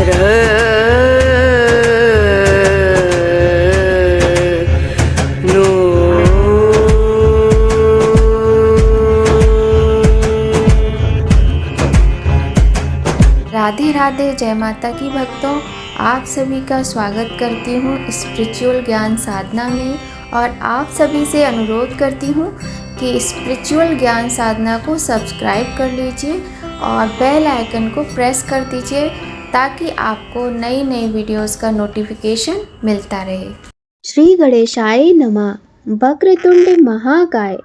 राधे राधे, जय माता की भक्तों। आप सभी का स्वागत करती हूँ स्पिरिचुअल ज्ञान साधना में, और आप सभी से अनुरोध करती हूँ कि स्पिरिचुअल ज्ञान साधना को सब्सक्राइब कर लीजिए और बेल आइकन को प्रेस कर दीजिए ताकि आपको नई नई वीडियोस का नोटिफिकेशन मिलता रहे। श्री गणेशाय नमः। वक्रतुंड महाकाय,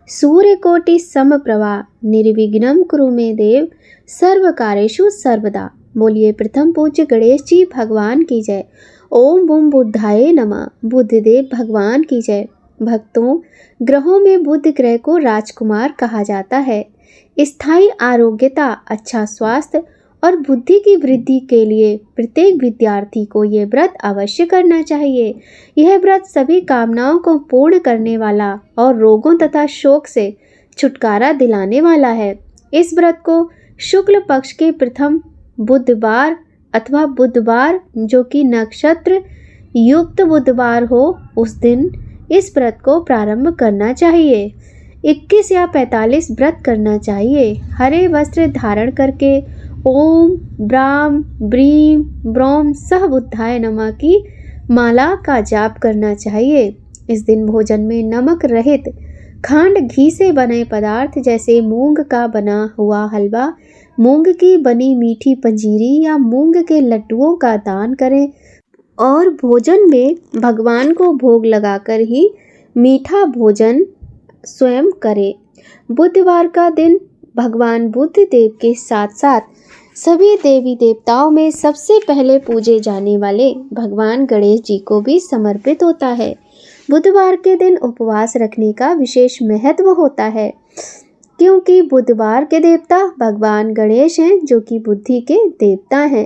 सूर्यकोटि समप्रभा, निर्विघ्नं कुरु मे देव, सर्व कार्येषु सर्वदा। बोलिए प्रथम पूज्य गणेश जी भगवान की जय। ओम बूम बुद्धाय नमः। बुद्धदेव भगवान की जय। भक्तों, ग्रहों में बुध ग्रह को राजकुमार कहा जाता है। स्थायी आरोग्यता, अच्छा स्वास्थ्य और बुद्धि की वृद्धि के लिए प्रत्येक विद्यार्थी को ये व्रत अवश्य करना चाहिए। यह व्रत सभी कामनाओं को पूर्ण करने वाला और रोगों तथा शोक से छुटकारा दिलाने वाला है। इस व्रत को शुक्ल पक्ष के प्रथम बुधवार अथवा बुधवार जो कि नक्षत्र युक्त बुधवार हो, उस दिन इस व्रत को प्रारंभ करना चाहिए। 21 या 45 व्रत करना चाहिए। हरे वस्त्र धारण करके ओम ब्राम ब्रीम ब्रोम सह बुद्धाय नमः की माला का जाप करना चाहिए। इस दिन भोजन में नमक रहित खांड घी से बने पदार्थ जैसे मूंग का बना हुआ हलवा, मूंग की बनी मीठी पंजीरी या मूंग के लड्डुओं का दान करें और भोजन में भगवान को भोग लगाकर ही मीठा भोजन स्वयं करें। बुधवार का दिन भगवान बुद्ध देव के साथ साथ सभी देवी देवताओं में सबसे पहले पूजे जाने वाले भगवान गणेश जी को भी समर्पित होता है। बुधवार के दिन उपवास रखने का विशेष महत्व होता है, क्योंकि बुधवार के देवता भगवान गणेश हैं, जो कि बुद्धि के देवता हैं।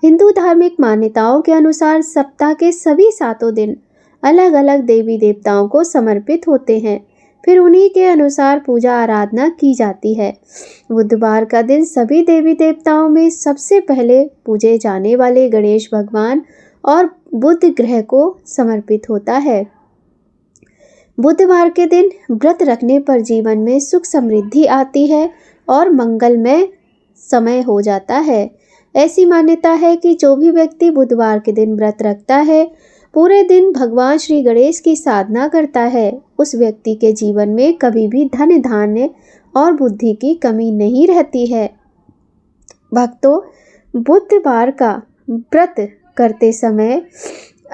हिंदू धार्मिक मान्यताओं के अनुसार सप्ताह के सभी 7 दिन अलग अलग देवी देवताओं को समर्पित होते हैं, फिर उन्हीं के अनुसार पूजा आराधना की जाती है। बुधवार का दिन सभी देवी देवताओं में सबसे पहले पूजे जाने वाले गणेश भगवान और बुध ग्रह को समर्पित होता है। बुधवार के दिन व्रत रखने पर जीवन में सुख समृद्धि आती है और मंगलमय समय हो जाता है। ऐसी मान्यता है कि जो भी व्यक्ति बुधवार के दिन व्रत रखता है, पूरे दिन भगवान श्री गणेश की साधना करता है, उस व्यक्ति के जीवन में कभी भी धन धान्य और बुद्धि की कमी नहीं रहती है। भक्तों, बुधवार का व्रत करते समय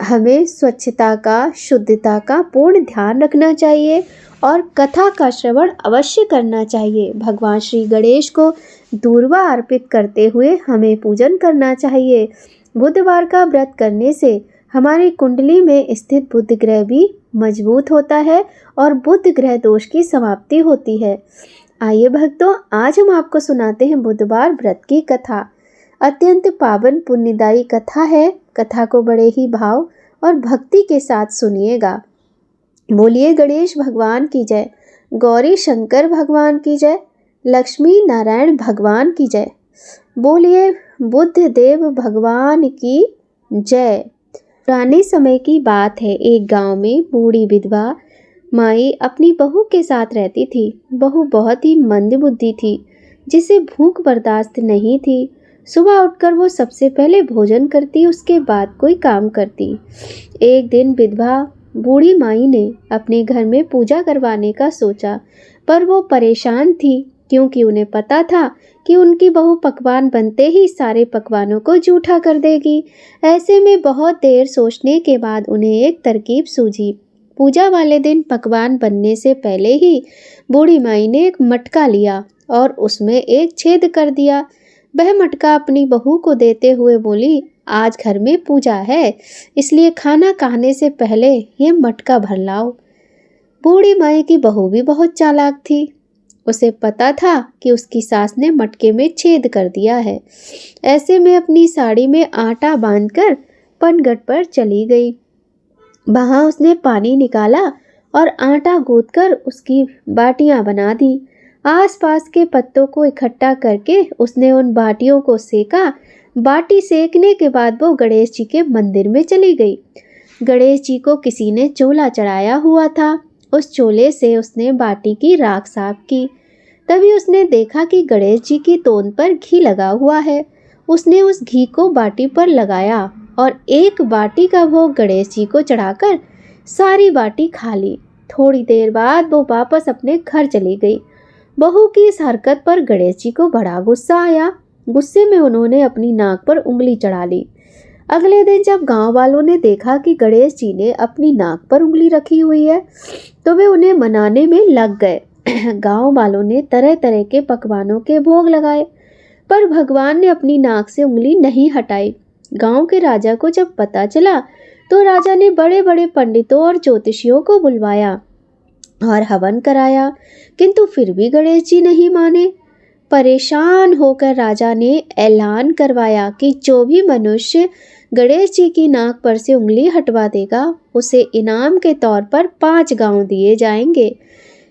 हमें स्वच्छता का, शुद्धता का पूर्ण ध्यान रखना चाहिए और कथा का श्रवण अवश्य करना चाहिए। भगवान श्री गणेश को दूर्वा अर्पित करते हुए हमें पूजन करना चाहिए। बुधवार का व्रत करने से हमारी कुंडली में स्थित बुध ग्रह भी मजबूत होता है और बुध ग्रह दोष की समाप्ति होती है। आइए भक्तों, आज हम आपको सुनाते हैं बुधवार व्रत की कथा। अत्यंत पावन पुण्यदायी कथा है। कथा को बड़े ही भाव और भक्ति के साथ सुनिएगा। बोलिए गणेश भगवान की जय, गौरी शंकर भगवान की जय, लक्ष्मी नारायण भगवान की जय। बोलिए बुद्ध देव भगवान की जय। पुराने समय की बात है। एक गांव में बूढ़ी विधवा माई अपनी बहू के साथ रहती थी। बहू बहुत ही मंदबुद्धि थी, जिसे भूख बर्दाश्त नहीं थी। सुबह उठकर वो सबसे पहले भोजन करती, उसके बाद कोई काम करती। एक दिन विधवा बूढ़ी माई ने अपने घर में पूजा करवाने का सोचा, पर वो परेशान थी, क्योंकि उन्हें पता था कि उनकी बहू पकवान बनते ही सारे पकवानों को जूठा कर देगी। ऐसे में बहुत देर सोचने के बाद उन्हें एक तरकीब सूझी। पूजा वाले दिन पकवान बनने से पहले ही बूढ़ी माई ने एक मटका लिया और उसमें एक छेद कर दिया। वह मटका अपनी बहू को देते हुए बोली, आज घर में पूजा है, इसलिए खाना खाने से पहले ये मटका भर लाओ। बूढ़ी माई की बहू भी बहुत चालाक थी। उसे पता था कि उसकी सास ने मटके में छेद कर दिया है। ऐसे में अपनी साड़ी में आटा बांधकर पनघट पर चली गई। वहां उसने पानी निकाला और आटा गूंथकर उसकी बाटियां बना दी। आसपास के पत्तों को इकट्ठा करके उसने उन बाटियों को सेका। बाटी सेकने के बाद वो गणेश जी के मंदिर में चली गई। गणेश जी को किसी ने चोला चढ़ाया हुआ था। उस चोले से उसने बाटी की राख साफ की। तभी उसने देखा कि गणेश जी की तोंद पर घी लगा हुआ है। उसने उस घी को बाटी पर लगाया और एक बाटी का भोग गणेश जी को चढ़ाकर सारी बाटी खा ली। थोड़ी देर बाद वो वापस अपने घर चली गई। बहू की इस हरकत पर गणेश जी को बड़ा गुस्सा आया। गुस्से में उन्होंने अपनी नाक पर उंगली चढ़ा ली। अगले दिन जब गांव वालों ने देखा कि गणेश जी ने अपनी नाक पर उंगली रखी हुई है तो वे उन्हें मनाने में लग गए। गांव वालों ने तरह तरह के पकवानों के भोग लगाए, पर भगवान ने अपनी नाक से उंगली नहीं हटाई। गांव के राजा को जब पता चला तो राजा ने बड़े बड़े पंडितों और ज्योतिषियों को बुलवाया और हवन कराया, किंतु फिर भी गणेश जी नहीं माने। परेशान होकर राजा ने ऐलान करवाया कि जो भी मनुष्य गणेश जी की नाक पर से उंगली हटवा देगा उसे इनाम के तौर पर 5 गांव दिए जाएंगे।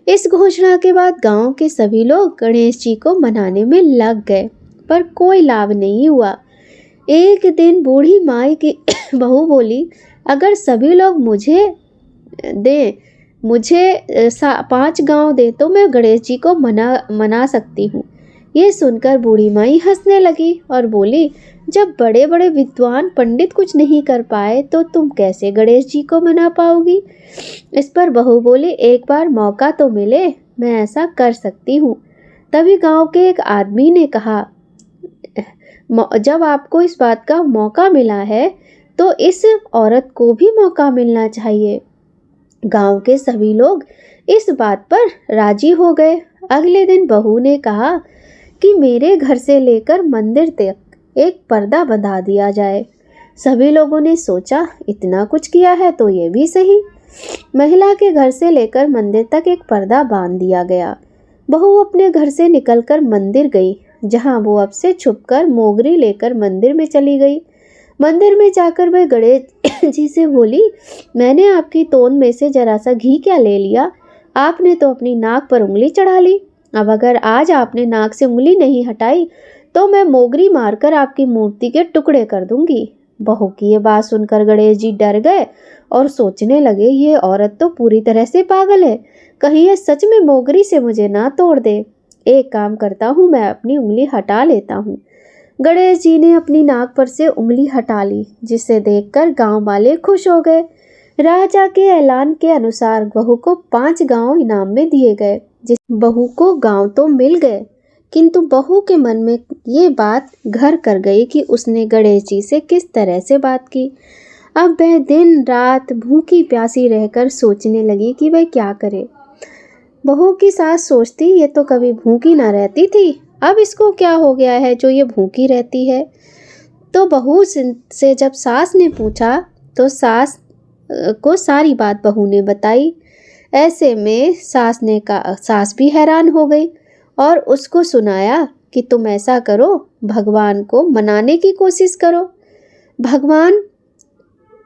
इस घोषणा के बाद गांव के सभी लोग गणेश जी को मनाने में लग गए, पर कोई लाभ नहीं हुआ। एक दिन बूढ़ी माई की बहू बोली, अगर सभी लोग मुझे 5 गांव दे तो मैं गणेश जी को मना सकती हूँ। ये सुनकर बूढ़ी माई हंसने लगी और बोली, जब बड़े बड़े विद्वान पंडित कुछ नहीं कर पाए तो तुम कैसे गणेश जी को मना पाओगी। इस पर बहू बोली, एक बार मौका तो मिले, मैं ऐसा कर सकती हूँ। तभी गांव के एक आदमी ने कहा, जब आपको इस बात का मौका मिला है तो इस औरत को भी मौका मिलना चाहिए। गांव के सभी लोग इस बात पर राजी हो गए। अगले दिन बहू ने कहा कि मेरे घर से लेकर मंदिर तक एक पर्दा बंधा दिया जाए। सभी लोगों ने सोचा, इतना कुछ किया है तो ये भी सही। महिला के घर से लेकर मंदिर तक एक पर्दा बांध दिया गया। बहू अपने घर से निकलकर मंदिर गई, जहां वो अब से छुपकर मोगरी लेकर मंदिर में चली गई। मंदिर में जाकर वह गणेश जी से बोली, मैंने आपकी तोंद में से जरा सा घी क्या ले लिया, आपने तो अपनी नाक पर उंगली चढ़ा ली। अब अगर आज आपने नाक से उंगली नहीं हटाई तो मैं मोगरी मारकर आपकी मूर्ति के टुकड़े कर दूंगी। बहू की ये बात सुनकर गणेश जी डर गए और सोचने लगे, ये औरत तो पूरी तरह से पागल है, कहीं ये सच में मोगरी से मुझे ना तोड़ दे। एक काम करता हूँ, मैं अपनी उंगली हटा लेता हूँ। गणेश जी ने अपनी नाक पर से उंगली हटा ली, जिसे देखकर गांव वाले खुश हो गए। राजा के ऐलान के अनुसार बहू को 5 गांव इनाम में दिए गए। जिस बहू को गांव तो मिल गए, किंतु बहू के मन में ये बात घर कर गई कि उसने गणेश जी से किस तरह से बात की। अब वह दिन रात भूखी प्यासी रहकर सोचने लगी कि वह क्या करे। बहू की सास सोचती, ये तो कभी भूखी ना रहती थी, अब इसको क्या हो गया है जो ये भूखी रहती है। तो बहू से जब सास ने पूछा तो सास को सारी बात बहू ने बताई। ऐसे में सास भी हैरान हो गई और उसको सुनाया कि तुम ऐसा करो, भगवान को मनाने की कोशिश करो। भगवान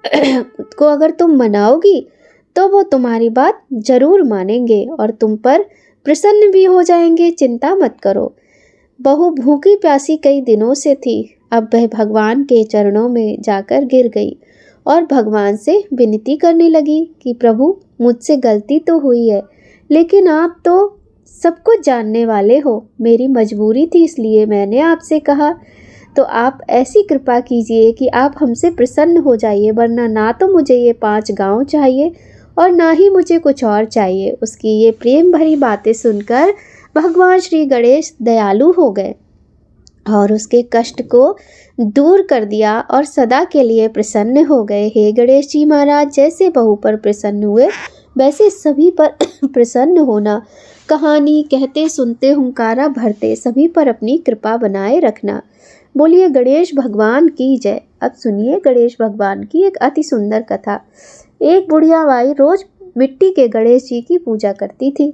को अगर तुम मनाओगी तो वो तुम्हारी बात जरूर मानेंगे और तुम पर प्रसन्न भी हो जाएंगे, चिंता मत करो। बहू भूखी प्यासी कई दिनों से थी। अब वह भगवान के चरणों में जाकर गिर गई और भगवान से विनती करने लगी कि प्रभु, मुझसे गलती तो हुई है, लेकिन आप तो सब कुछ जानने वाले हो। मेरी मजबूरी थी, इसलिए मैंने आपसे कहा। तो आप ऐसी कृपा कीजिए कि आप हमसे प्रसन्न हो जाइए, वरना ना तो मुझे ये 5 गांव चाहिए और ना ही मुझे कुछ और चाहिए। उसकी ये प्रेम भरी बातें सुनकर भगवान श्री गणेश दयालु हो गए और उसके कष्ट को दूर कर दिया और सदा के लिए प्रसन्न हो गए। हे गणेश जी महाराज, जैसे बहू पर प्रसन्न हुए वैसे सभी पर प्रसन्न होना। कहानी कहते सुनते हुंकारा भरते सभी पर अपनी कृपा बनाए रखना। बोलिए गणेश भगवान की जय। अब सुनिए गणेश भगवान की एक अति सुंदर कथा। एक बुढ़िया बाई रोज मिट्टी के गणेश जी की पूजा करती थी।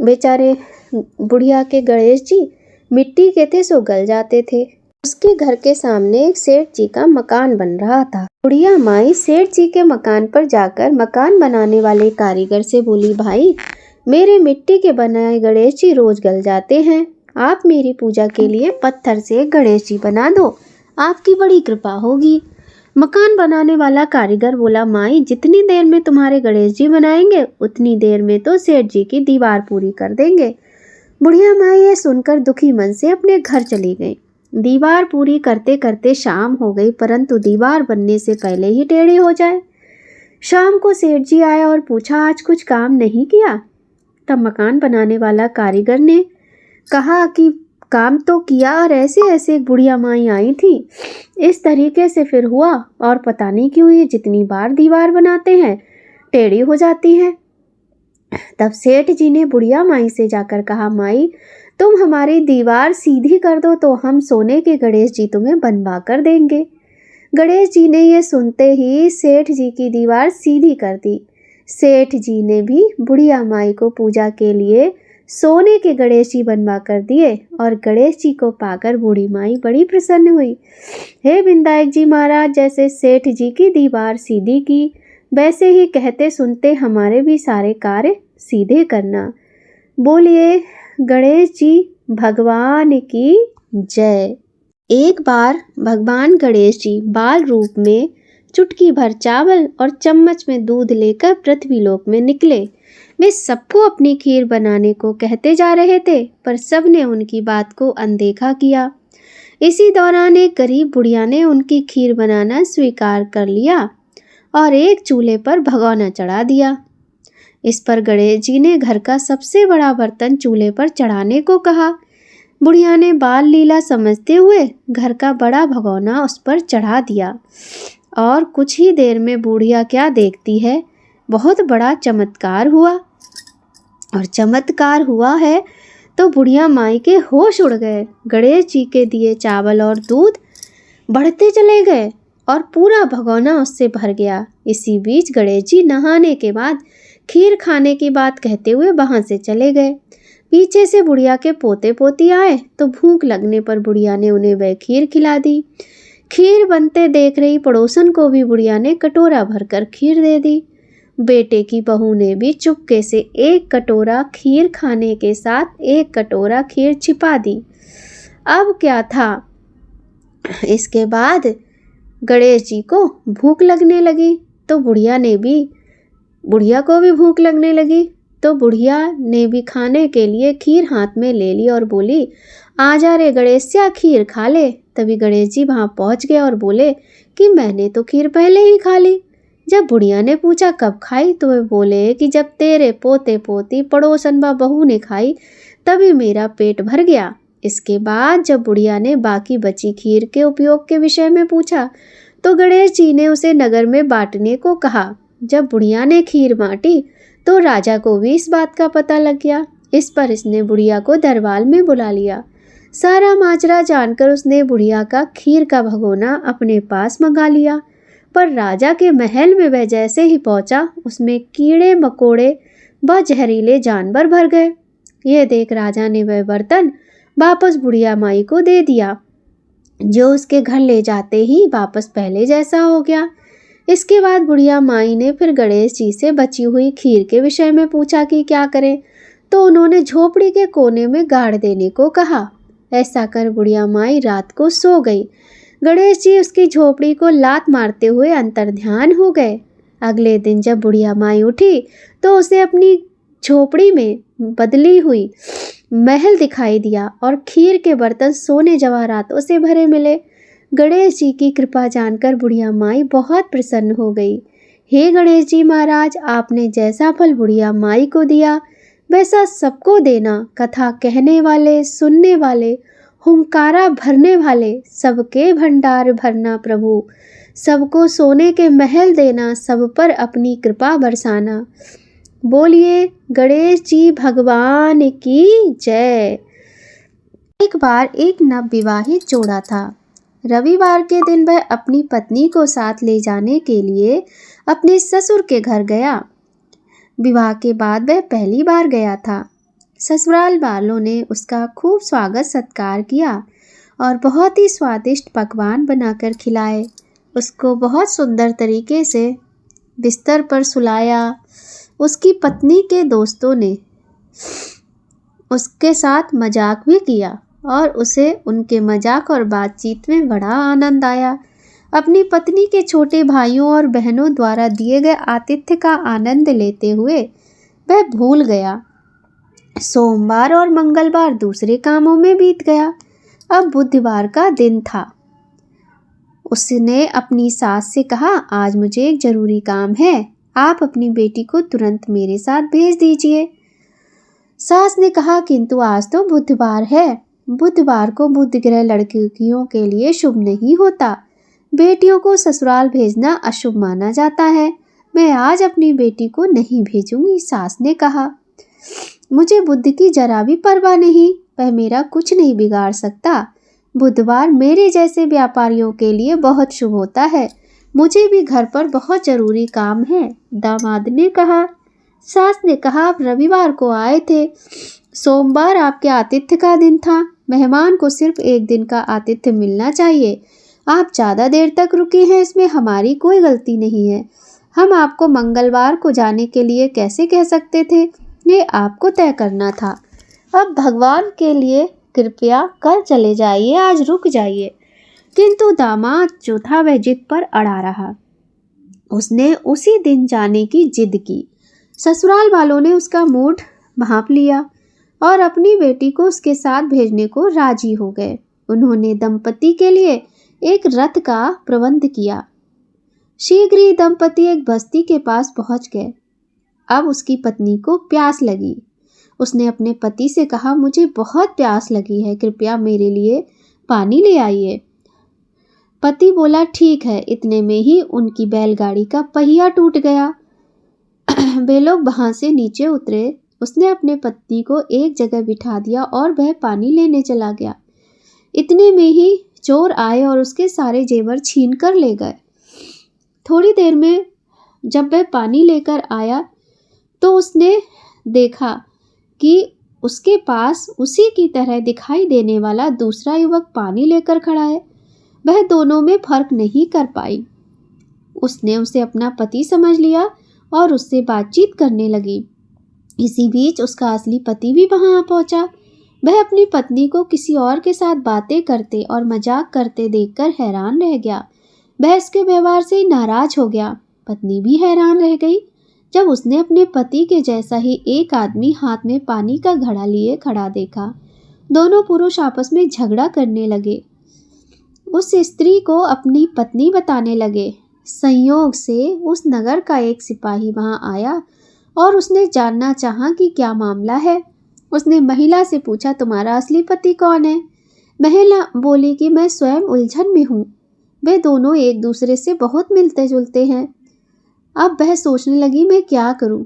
बेचारे बुढ़िया के गणेश जी मिट्टी के थे, सो गल जाते थे। उसके घर के सामने एक सेठ जी का मकान बन रहा था। बुढ़िया माई सेठ जी के मकान पर जाकर मकान बनाने वाले कारीगर से बोली, भाई, मेरे मिट्टी के बनाए गणेश जी रोज गल जाते हैं, आप मेरी पूजा के लिए पत्थर से गणेश जी बना दो। आपकी बड़ी कृपा होगी। मकान बनाने वाला कारीगर बोला, माई जितनी देर में तुम्हारे गणेश जी बनाएंगे उतनी देर में तो सेठ जी की दीवार पूरी कर देंगे। बुढ़िया माई ये सुनकर दुखी मन से अपने घर चली गई। दीवार पूरी करते करते शाम हो गई, परंतु दीवार बनने से पहले ही टेढ़ी हो जाए। शाम को सेठ जी आया और पूछा, आज कुछ काम नहीं किया? तब मकान बनाने वाला कारीगर ने कहा कि काम तो किया और ऐसे ऐसे एक बुढ़िया माई आई थी, इस तरीके से फिर हुआ और पता नहीं क्यों ये जितनी बार दीवार बनाते हैं टेढ़ी हो जाती है। तब सेठ जी ने बुढ़िया माई से जाकर कहा, माई तुम हमारी दीवार सीधी कर दो तो हम सोने के गणेश जी तुम्हें बनवा कर देंगे। गणेश जी ने ये सुनते ही सेठ जी की दीवार सीधी कर दी। सेठ जी ने भी बुढ़िया माई को पूजा के लिए सोने के गणेश जी बनवा कर दिए और गणेश जी को पाकर बूढ़ी माई बड़ी प्रसन्न हुई। हे विनायक जी महाराज, जैसे सेठ जी की दीवार सीधी की वैसे ही कहते सुनते हमारे भी सारे कार्य सीधे करना। बोलिए गणेश जी भगवान की जय। एक बार भगवान गणेश जी बाल रूप में चुटकी भर चावल और चम्मच में दूध लेकर पृथ्वीलोक में निकले। वे सबको अपनी खीर बनाने को कहते जा रहे थे, पर सबने उनकी बात को अनदेखा किया। इसी दौरान एक गरीब बुढ़िया ने उनकी खीर बनाना स्वीकार कर लिया और एक चूल्हे पर भगोना चढ़ा दिया। इस पर गणेश जी ने घर का सबसे बड़ा बर्तन चूल्हे पर चढ़ाने को कहा। बुढ़िया ने बाल लीला समझते हुए घर का बड़ा भगोना उस पर चढ़ा दिया और कुछ ही देर में बुढ़िया क्या देखती है, बहुत बड़ा चमत्कार हुआ। और चमत्कार हुआ है तो बुढ़िया माई के होश उड़ गए। गणेश जी के दिए चावल और दूध बढ़ते चले गए और पूरा भगोना उससे भर गया। इसी बीच गणेश जी नहाने के बाद खीर खाने की बात कहते हुए वहां से चले गए। पीछे से बुढ़िया के पोते पोती आए तो भूख लगने पर बुढ़िया ने उन्हें वह खीर खिला दी। खीर बनते देख रही पड़ोसन को भी बुढ़िया ने कटोरा भरकर खीर दे दी। बेटे की बहू ने भी चुपके से एक कटोरा खीर खाने के साथ एक कटोरा खीर छिपा दी। अब क्या था, इसके बाद गणेश जी को भूख लगने लगी तो बुढ़िया को भी भूख लगने लगी तो बुढ़िया ने भी खाने के लिए खीर हाथ में ले ली और बोली, आ जा रे गणेशिया खीर खा ले। तभी गणेश जी वहाँ पहुँच गए और बोले कि मैंने तो खीर पहले ही खा ली। जब बुढ़िया ने पूछा कब खाई तो वे बोले कि जब तेरे पोते पोती पड़ोसन व बहू ने खाई तभी मेरा पेट भर गया। इसके बाद जब बुढ़िया ने बाकी बची खीर के उपयोग के विषय में पूछा तो गणेश जी ने उसे नगर में बांटने को कहा। जब बुढ़िया ने खीर बांटी तो राजा को भी इस बात का पता लग गया। इस पर इसने बुढ़िया को दरबार में बुला लिया। सारा माजरा जानकर उसने बुढ़िया का खीर का भगोना अपने पास मंगा लिया। पर राजा के महल में वह जैसे ही पहुंचा उसमें कीड़े मकोड़े व जहरीले जानवर भर गए। यह देख राजा ने वह बर्तन वापस बुढ़िया माई को दे दिया, जो उसके घर ले जाते ही वापस पहले जैसा हो गया। इसके बाद बुढ़िया माई ने फिर गणेश जी से बची हुई खीर के विषय में पूछा कि क्या करें, तो उन्होंने झोपड़ी के कोने में गाड़ देने को कहा। ऐसा कर बुढ़िया माई रात को सो गई। गणेश जी उसकी झोपड़ी को लात मारते हुए अंतर्ध्यान हो गए। अगले दिन जब बुढ़िया माई उठी तो उसे अपनी झोपड़ी में बदली हुई महल दिखाई दिया और खीर के बर्तन सोने जवाहरातों से भरे मिले। गणेश जी की कृपा जानकर बुढ़िया माई बहुत प्रसन्न हो गई। हे गणेश जी महाराज, आपने जैसा फल बुढ़िया माई को दिया वैसा सबको देना। कथा कहने वाले, सुनने वाले, हुंकारा भरने वाले, सबके भंडार भरना प्रभु। सबको सोने के महल देना, सब पर अपनी कृपा बरसाना। बोलिए गणेश जी भगवान की जय। एक बार एक नवविवाहित जोड़ा था। रविवार के दिन वह अपनी पत्नी को साथ ले जाने के लिए अपने ससुर के घर गया। विवाह के बाद वह पहली बार गया था। ससुराल वालों ने उसका खूब स्वागत सत्कार किया और बहुत ही स्वादिष्ट पकवान बनाकर खिलाए। उसको बहुत सुंदर तरीके से बिस्तर पर सुलाया। उसकी पत्नी के दोस्तों ने उसके साथ मजाक भी किया और उसे उनके मजाक और बातचीत में बड़ा आनंद आया। अपनी पत्नी के छोटे भाइयों और बहनों द्वारा दिए गए आतिथ्य का आनंद लेते हुए वह भूल गया। सोमवार और मंगलवार दूसरे कामों में बीत गया। अब बुधवार का दिन था। उसने अपनी सास से कहा, आज मुझे एक जरूरी काम है, आप अपनी बेटी को तुरंत मेरे साथ भेज दीजिए। सास ने कहा, किंतु आज तो बुधवार है। बुधवार को बुध ग्रह लड़कियों के लिए शुभ नहीं होता। बेटियों को ससुराल भेजना अशुभ माना जाता है। मैं आज अपनी बेटी को नहीं भेजूंगी। सास ने कहा, मुझे बुध की जरा भी परवाह नहीं, वह मेरा कुछ नहीं बिगाड़ सकता। बुधवार मेरे जैसे व्यापारियों के लिए बहुत शुभ होता है। मुझे भी घर पर बहुत जरूरी काम है। दामाद ने कहा। सास ने कहा, आप रविवार को आए थे, सोमवार आपके आतिथ्य का दिन था। मेहमान को सिर्फ एक दिन का आतिथ्य मिलना चाहिए। आप ज़्यादा देर तक रुके हैं, इसमें हमारी कोई गलती नहीं है। हम आपको मंगलवार को जाने के लिए कैसे कह सकते थे, ये आपको तय करना था। अब भगवान के लिए कृपया कल चले जाइए, आज रुक जाइए। किंतु दामाद जो था वह जिद पर अड़ा रहा। उसने उसी दिन जाने की जिद की। ससुराल वालों ने उसका मूड भांप लिया और अपनी बेटी को उसके साथ भेजने को राजी हो गए। उन्होंने दंपति के लिए एक रथ का प्रबंध किया। शीघ्र ही दंपति एक बस्ती के पास पहुंच गए। अब उसकी पत्नी को प्यास लगी। उसने अपने पति से कहा, मुझे बहुत प्यास लगी है, कृपया मेरे लिए पानी ले आइए। पति बोला, ठीक है। इतने में ही उनकी बैलगाड़ी का पहिया टूट गया। वे लोग वहां से नीचे उतरे। उसने अपने पत्नी को एक जगह बिठा दिया और वह पानी लेने चला गया। इतने में ही चोर आए और उसके सारे जेवर छीन कर ले गए। थोड़ी देर में जब वह पानी लेकर आया तो उसने देखा कि उसके पास उसी की तरह दिखाई देने वाला दूसरा युवक पानी लेकर खड़ा है। वह दोनों में फर्क नहीं कर पाई। उसने उसे अपना पति समझ लिया और उससे बातचीत करने लगी। इसी बीच उसका असली पति भी वहां पहुंचा। वह अपनी पत्नी को किसी और के साथ बातें करते और मजाक करते देखकर हैरान रह गया। वह इसके व्यवहार से नाराज हो गया। पत्नी भी हैरान रह गई जब उसने अपने पति के जैसा ही एक आदमी हाथ में पानी का घड़ा लिए खड़ा देखा। दोनों पुरुष आपस में झगड़ा करने लगे। उस स्त्री को अपनी पत्नी बताने लगे। संयोग से उस नगर का एक सिपाही वहां आया और उसने जानना चाहा कि क्या मामला है। उसने महिला से पूछा, तुम्हारा असली पति कौन है? महिला बोली कि मैं स्वयं उलझन में हूँ। वे दोनों एक दूसरे से बहुत मिलते जुलते हैं। अब वह सोचने लगी, मैं क्या करूं?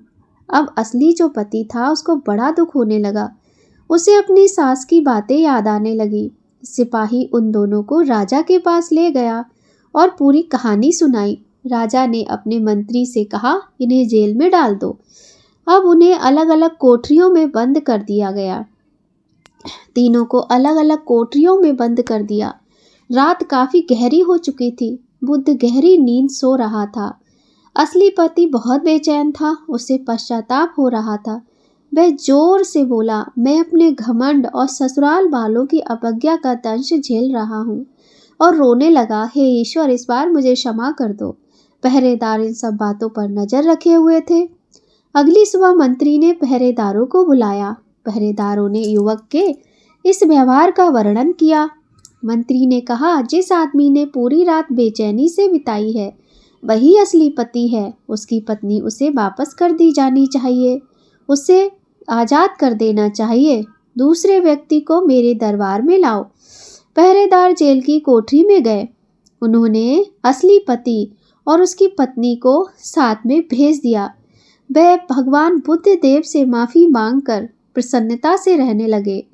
अब असली जो पति था उसको बड़ा दुख होने लगा। उसे अपनी सास की बातें याद आने लगी। सिपाही उन दोनों को राजा के पास ले गया और पूरी कहानी सुनाई। राजा ने अपने मंत्री से कहा, इन्हें जेल में डाल दो। अब उन्हें अलग अलग कोठरियों में बंद कर दिया गया। तीनों को अलग अलग कोठरियों में बंद कर दिया। रात काफी गहरी हो चुकी थी। बुध गहरी नींद सो रहा था। असली पति बहुत बेचैन था। उसे पश्चाताप हो रहा था। वह जोर से बोला, मैं अपने घमंड और ससुराल वालों की अवज्ञा का दंश झेल रहा हूँ, और रोने लगा, हे ईश्वर, इस बार मुझे क्षमा कर दो। पहरेदार इन सब बातों पर नजर रखे हुए थे। अगली सुबह मंत्री ने पहरेदारों को बुलाया। पहरेदारों ने युवक के इस व्यवहार का वर्णन किया। मंत्री ने कहा, जिस आदमी ने पूरी रात बेचैनी से बिताई है वही असली पति है। उसकी पत्नी उसे वापस कर दी जानी चाहिए। उसे आज़ाद कर देना चाहिए। दूसरे व्यक्ति को मेरे दरबार में लाओ। पहरेदार जेल की कोठरी में गए। उन्होंने असली पति और उसकी पत्नी को साथ में भेज दिया। वह भगवान बुद्ध देव से माफ़ी मांगकर प्रसन्नता से रहने लगे।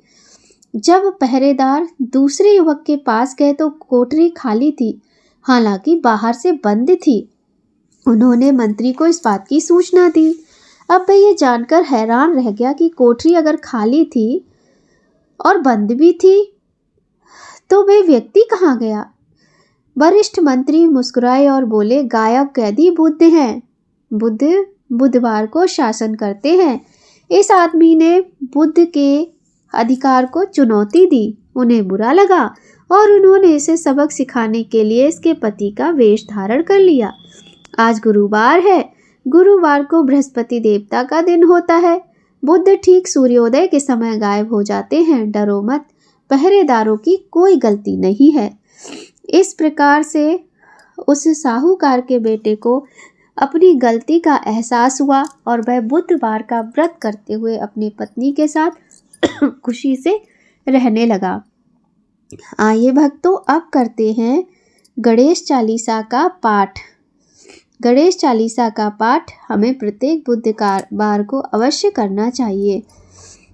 जब पहरेदार दूसरे युवक के पास गए तो कोठरी खाली थी, हालांकि बाहर से बंद थी। उन्होंने मंत्री को इस बात की सूचना दी। अब वह ये जानकर हैरान रह गया कि कोठरी अगर खाली थी और बंद भी थी तो वे व्यक्ति कहाँ गया। वरिष्ठ मंत्री मुस्कुराए और बोले, गायब कैदी बुद्ध हैं। बुद्ध बुधवार को शासन करते हैं। इस आदमी ने बुद्ध के अधिकार को चुनौती दी। उन्हें बुरा लगा और उन्होंने इसे सबक सिखाने के लिए इसके पति का वेश धारण कर लिया। आज गुरुवार है। गुरुवार को बृहस्पति देवता का दिन होता है। बुद्ध ठीक सूर्योदय के समय गायब हो जाते हैं। डरो मत, पहरेदारों की कोई गलती नहीं है। इस प्रकार से उस साहूकार के बेटे को अपनी गलती का एहसास हुआ और वह बुधवार का व्रत करते हुए अपनी पत्नी के साथ खुशी से रहने लगा। आइए भक्तों, अब करते हैं गणेश चालीसा का पाठ। गणेश चालीसा का पाठ हमें प्रत्येक बुधवार को अवश्य करना चाहिए।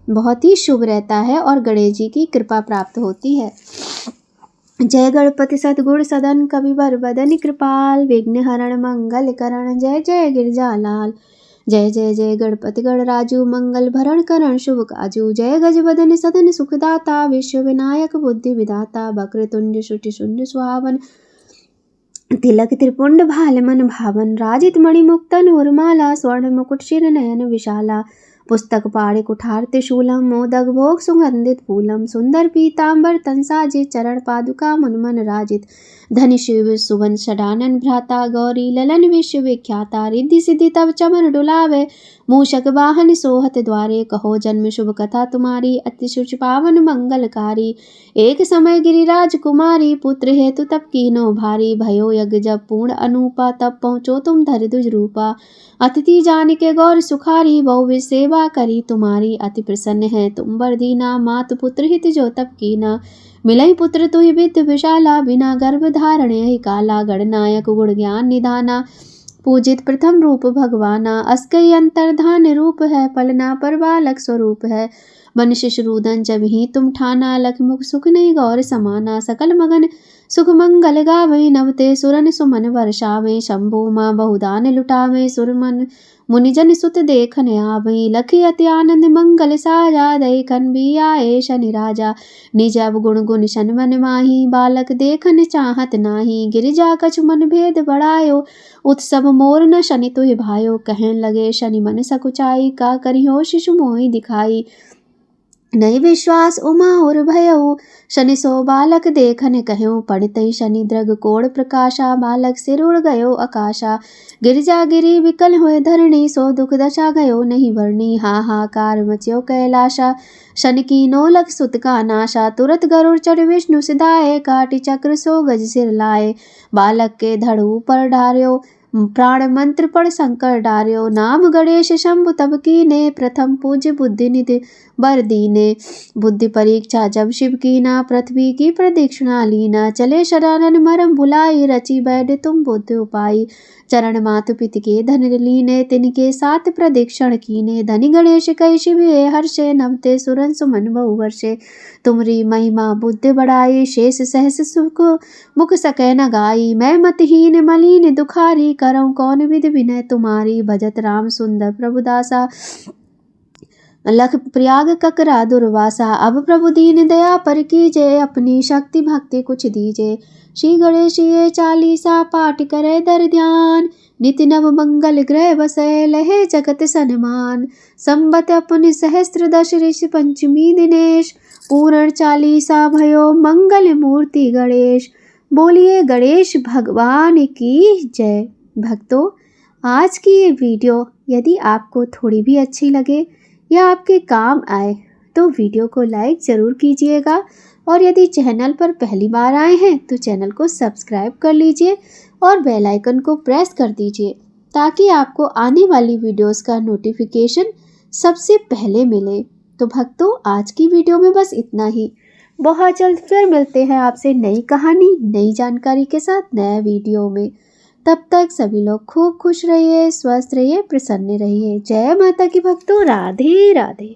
बहुत ही शुभ रहता है और गणेश जी की कृपा प्राप्त होती है। जय गणपति सतगुण सदन कविवर बदन कृपाल, विघ्न हरण मंगल करण, जय जय गिरजालाल। जय जय जय गणपति गणराजू, मंगल भरण करण शुभ काजू। जय गज बदन सदन सुखदाता, विश्व विनायक बुद्धि विधाता। वक्रतुंड शुटि शून्य सुहावन, तिलक त्रिपुंड भाल मन भावन। राजित मणि मुक्तन उर्माला, स्वर्ण मुकुट शिर नयन विशाला। पुस्तक पाणि कुठार त्रिशूलम, मोदक भोग सुगंधित फूलम। सुंदर पीतांबर तन साजित, चरण पादुका मुन मन राजित। धनि शिव सुवन षडानन भ्राता, गौरी ललन विश्व विख्याता। रिद्धि सिद्धि तब चमर डुलावे, मूषक वाहन सोहत द्वारे। कहो जन्म शुभ कथा तुम्हारी, अति शुचि पावन मंगलकारी। एक समय गिरिराज कुमारी, पुत्र हेतु तप कीनो भारी। भयो यज्ञ जब पूर्ण अनूपा, तब पहुँचो तुम धरि दुज रूपा। अतिथि जान के गौर सुखारी, बहु सेवा करी तुम्हारी। अति प्रसन्न है तुम वर दीना, मातु पुत्र हित जो तप कीना। मिलई पुत्र तुहि विद्य विशाला, बिना गर्भ धारणे ही काला। गणनायक गुण ज्ञान निधाना, पूजित प्रथम रूप भगवाना। अस्कई अंतर्धान रूप है, पलना पर बालक स्वरूप है। बन शिशुरूदन जब ही तुम ठाना, लख मुख सुख नहीं गौर समाना। सकल मगन सुख मंगल गावे, नवते सुरन सुमन वर्षावे। शंभु माँ बहुदान लुटावे, सुरमन मुनिजन सुत देखन आवे। लखी अति आनंद मंगल साजा, देखन भी आए शनि राजा। निज अब गुण गुण शन मन माही, बालक देखन चाहत नाही। गिरिजा कछु मन भेद बढ़ायो, उत्सव मोर न शनि तुहि भायो। कहन लगे शनि मन सकुचाई, का करियो शिशु मोहि दिखाई। नहीं विश्वास उमा और भयऊ, शनि सो बालक देखन कहूँ। पढ़तई शनि द्रग कोड़ प्रकाशा, बालक सिर उड़ गयो आकाशा। गिरिजा गिरी विकल हुए धरणी, सो दुख दशा गयो नहीं वर्णी। हाहाकार मच्यो कैलाशा, शनि की नो लख सुत का नाशा। तुरत गरुड़ चढ़ विष्णु सिधाए, काटी चक्र सो गज सिर लाए। बालक के धड़ ऊपर ढार्यो, प्राण मंत्र पढ़ शंकर डार्यो। नाम गणेश शंभु तब कीने, प्रथम पूज्य बुद्धि निधि बर दीने। बुद्धि परीक्षा जब शिव कीना, पृथ्वी की प्रदक्षिणा लीना। चले शरानन मरम बुलाई, रची बैठ तुम बुद्धि उपाई। चरण मातु पित के धन लीने, तिनके साथ प्रदक्षिण कीने। धनि गणेश कहि शिव हर्षे, नवते सुरन सुमन बहु वर्षे। तुमरी महिमा बुद्धि बढ़ाई, शेष सहस सुख मुख सकै न गाई। मैं मतहीन मलिन दुखारी, करऊँ कौन विधि विनय तुम्हारी। भजत राम सुंदर प्रभुदासा, लख प्रयाग ककरा दुर्वासा। अब प्रभु दीन दया पर कीजे, अपनी शक्ति भक्ति कुछ दीजे। श्री गणेश ये चालीसा पाठ करे दर ध्यान, नित्य नव मंगल ग्रह बसै लहे जगत सन्मान। संबत अपन सहस्त्र दश ऋषि पंचमी दिनेश, पूर्ण चालीसा भयो मंगल मूर्ति गणेश। बोलिए गणेश भगवान की जय। भक्तों, आज की ये वीडियो यदि आपको थोड़ी भी अच्छी लगे या आपके काम आए तो वीडियो को लाइक ज़रूर कीजिएगा, और यदि चैनल पर पहली बार आए हैं तो चैनल को सब्सक्राइब कर लीजिए और बेल आइकन को प्रेस कर दीजिए, ताकि आपको आने वाली वीडियोस का नोटिफिकेशन सबसे पहले मिले। तो भक्तों, आज की वीडियो में बस इतना ही। बहुत जल्द फिर मिलते हैं आपसे नई कहानी, नई जानकारी के साथ नए वीडियो में। तब तक सभी लोग खूब खुश रहिए, स्वस्थ रहिए, प्रसन्न रहिए। जय माता की भक्तों, राधे राधे।